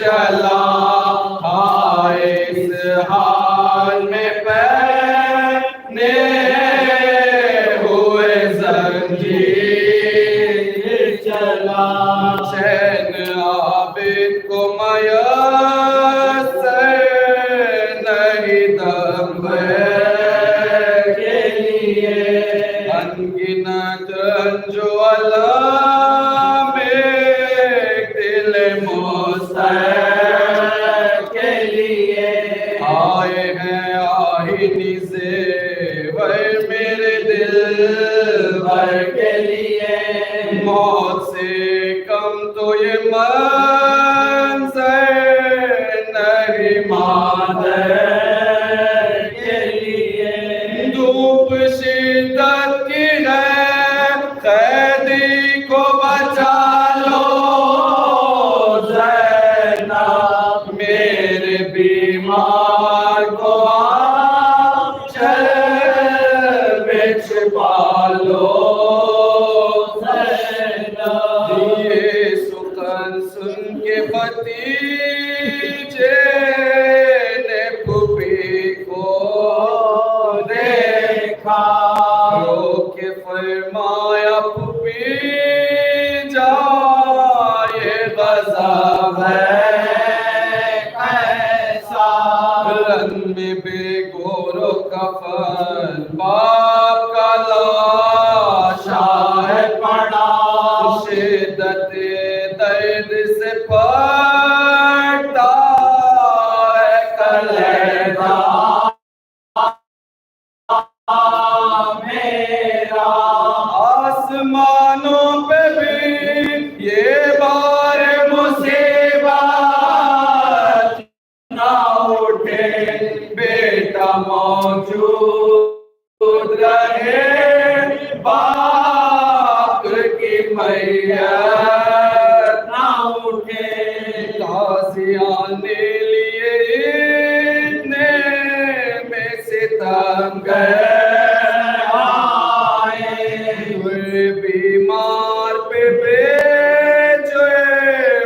चला, हाय इस हाल में पहने हुए जंजीर चला। चैन आबिद को मयस्सर नहीं दम के लिए, अनगिनत रंजो अलम दिल मुस्तक के लिए। आए हैं आहिनी ज़ेवर मेरे दिल भर के लिए, मौत से कम तो ये मंज़र नहीं मादर के लिए। धूप शिद्दत की है, कैदी को बचा लो ज़ैनब, मेरे बीमार को आंचल में छिपा लो ज़ैनब। ये सुखन सुन के भतीजे ने फूफी को देखा, रो के फरमाया फूफी जान ये गज़ब है कैसा। रन में बेगोरो कफन बाप का लाशा है पड़ा, शिद्दत दर्द से फटता है कलेजा मेरा। आसमानों पे भी ये बार मुसीबत ना उठे, बेटा मौजूद रहे, बाप की मैयत ना उठे। ताज़ियाने लिए इतने में सितम गए बीमार पे बेजो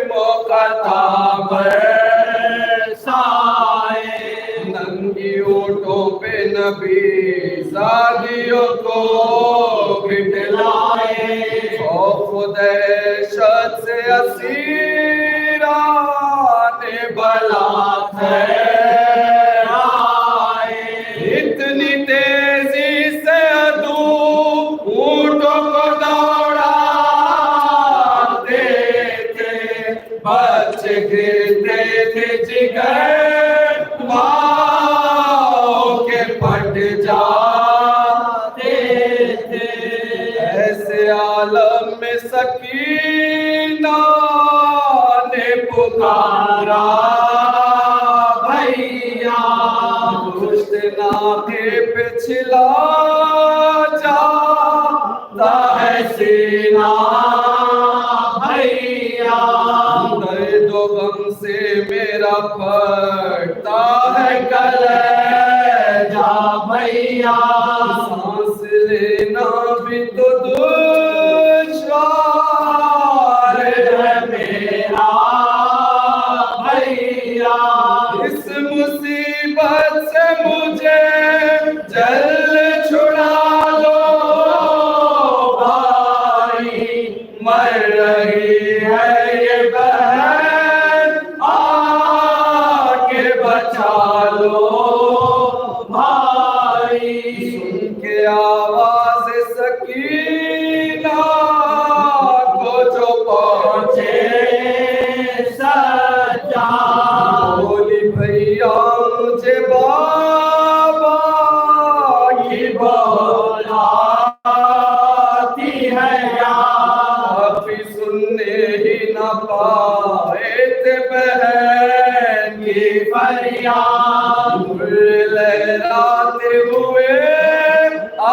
मौका था बरसाए, नंगी ऊँटों पे नबी शादियों को बिठलाए, खौफ दहशत से असीराने बलात है आए। इतनी तेजी से अदू ऊँटों को दौड़ाते थे, बच्चे गिरते थे जिगर माँ के फट जाते थे। ऐसे आलम में सकीना ने पुकारा भैया, दुष्ट नाके पे छिला जाता है सीना भैया, दर्द गम से मेरा फटता है कलेजा भैया। सांस लेना भी तो दुश्वार है मेरा भैया, इस मुसीबत से मुझे जल्द छुड़ा लो भाई, मर रही है ये बहन आके बचा लो भाई। सुन के आवाज सकीना को जो पहुंचे सच्चा, बोली भैया मुझे बाबा की बुलाती है यार। सुनने ही न पाए थे बहन की फरियाद, लहराते हुए आ